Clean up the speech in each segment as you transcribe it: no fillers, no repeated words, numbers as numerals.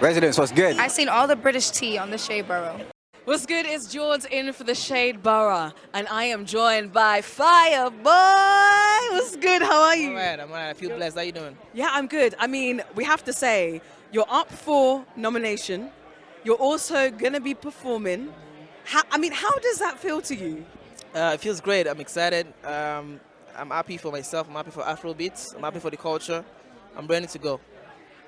Residents, what's good? I seen all the British tea on the Shea Borough. What's good? It's Jourds in for the Shade Borough, and I am joined by Fireboy. What's good? How are you? I'm alright. I feel blessed. How you doing? Yeah, I'm good. I mean, we have to say, you're up for nomination. You're also gonna be performing. How does that feel to you? It feels great. I'm excited. I'm happy for myself. I'm happy for Afrobeats. I'm happy for the culture. I'm ready to go.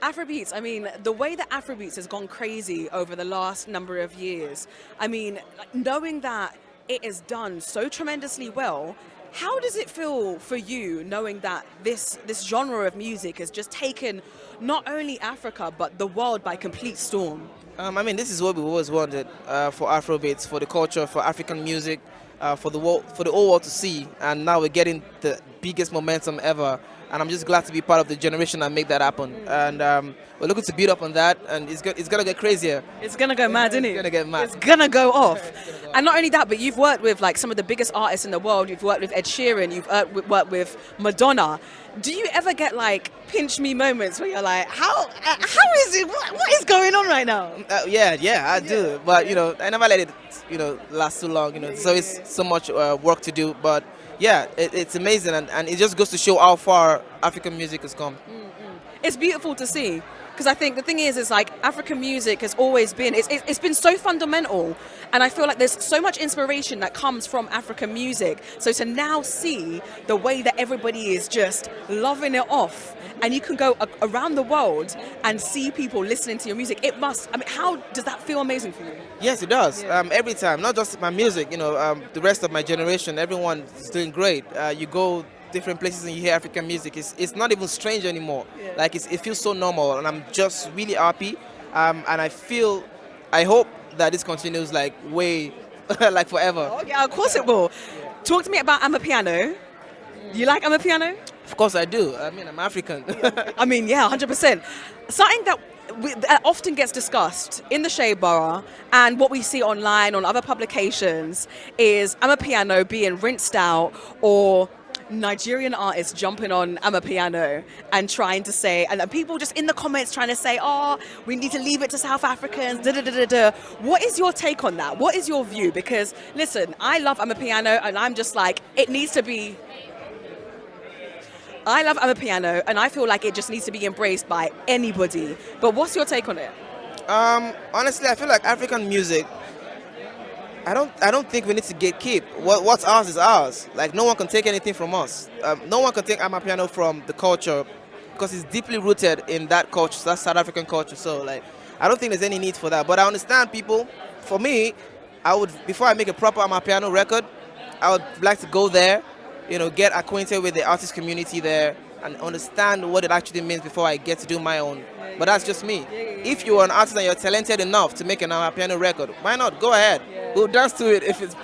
Afrobeats, I mean, the way that Afrobeats has gone crazy over the last number of years, I mean, knowing that it is done so tremendously well, how does it feel for you knowing that this genre of music has just taken not only Africa, but the world by complete storm? I mean, this is what we always wanted for Afrobeats, for the culture, for African music, for the whole world to see. And now we're getting the biggest momentum ever. And I'm just glad to be part of the generation that make that happen. And we're looking to build up on that, and it's gonna get crazier. It's gonna go mad, isn't it? It's gonna get mad. It's gonna go off. And not only that, but you've worked with like some of the biggest artists in the world. You've worked with Ed Sheeran. You've worked with Madonna. Do you ever get like pinch me moments where you're like, how is it? What is going on right now? Yeah, I do. But I never let it last too long. So it's so much work to do. But yeah, it's amazing, and it just goes to show how far African music has come. It's beautiful to see, because I think the thing is like African music has always been, it's been so fundamental, and I feel like there's so much inspiration that comes from African music. So to now see the way that everybody is just loving it off, and you can go around the world and see people listening to your music, how does that feel amazing for you? Yes, it does. Every time, not just my music, the rest of my generation, everyone is doing great. You go different places and you hear African music. It's not even strange anymore. Yeah. Like it feels so normal, and I'm just really happy. And I hope that this continues like way, like forever. Oh, yeah, of course it will. Talk to me about Amapiano. You like Amapiano? Of course I do. I mean, I'm African. I mean, yeah, 100%. Something that often gets discussed in the Shea Borough and what we see online on other publications is Amapiano being rinsed out, or Nigerian artists jumping on Amapiano and trying to say, and people just in the comments trying to say, oh, we need to leave it to South Africans, da da da da da. What is your take on that? What is your view? Because listen, I love Amapiano, and I'm just like, it needs to be. I love Amapiano, and I feel like it just needs to be embraced by anybody. But what's your take on it? Honestly, I feel like African music, I don't think we need to gatekeep. What's ours is ours. Like, no one can take anything from us. No one can take Amapiano from the culture, because it's deeply rooted in that culture, so that's South African culture. So like, I don't think there's any need for that. But I understand people. For me, before I make a proper Amapiano record, I would like to go there, get acquainted with the artist community there and understand what it actually means before I get to do my own. But that's just me. If you're an artist and you're talented enough to make an Amapiano record, why not? Go ahead. We'll dance to it if it's,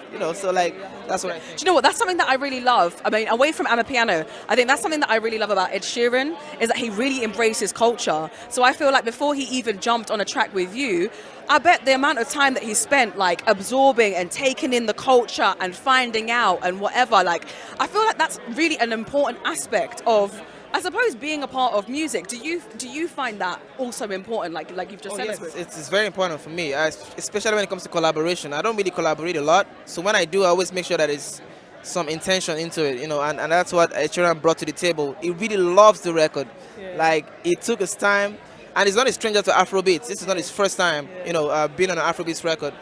so like, that's what I think. Do you know what? That's something that I really love. I mean, away from Amapiano, I think that's something that I really love about Ed Sheeran, is that he really embraces culture. So I feel like before he even jumped on a track with you, I bet the amount of time that he spent like absorbing and taking in the culture and finding out and whatever, like, I feel like that's really an important aspect of, I suppose, being a part of music. Do you find that also important, like you've just said? Yes, it's very important for me, especially when it comes to collaboration. I don't really collaborate a lot, so when I do, I always make sure that it's some intention into it, and that's what Ed Sheeran brought to the table. He really loves the record. Like, it took his time, and he's not a stranger to Afrobeats. This is not his first time, being on an Afrobeats record.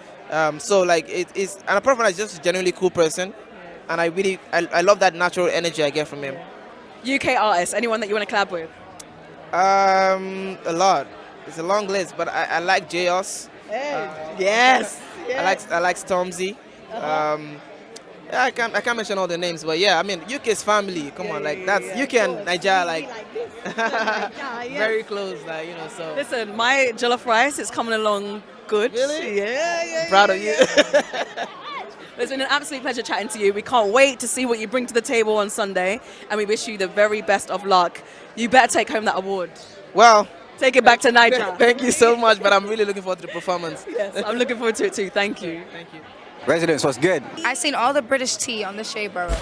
So like, it's, and apart from that, he's just a genuinely cool person, and I love that natural energy I get from him. UK artists, anyone that you want to collab with? A lot. It's a long list, but I like Jourds. Yes. I like Stormzy. I can't mention all the names, but yeah, I mean, UK's family. Come on, like that's UK and Nigeria, like very close, like So listen, my jollof rice is coming along good. Really? Yeah. Proud of you. It's been an absolute pleasure chatting to you. We can't wait to see what you bring to the table on Sunday, and we wish you the very best of luck. You better take home that award. Well, take it back to Nigeria. Thank you so much, but I'm really looking forward to the performance. Yes, I'm looking forward to it too. Thank you. Thank you. Residents, what's good? I seen all the British tea on the Shea Borough.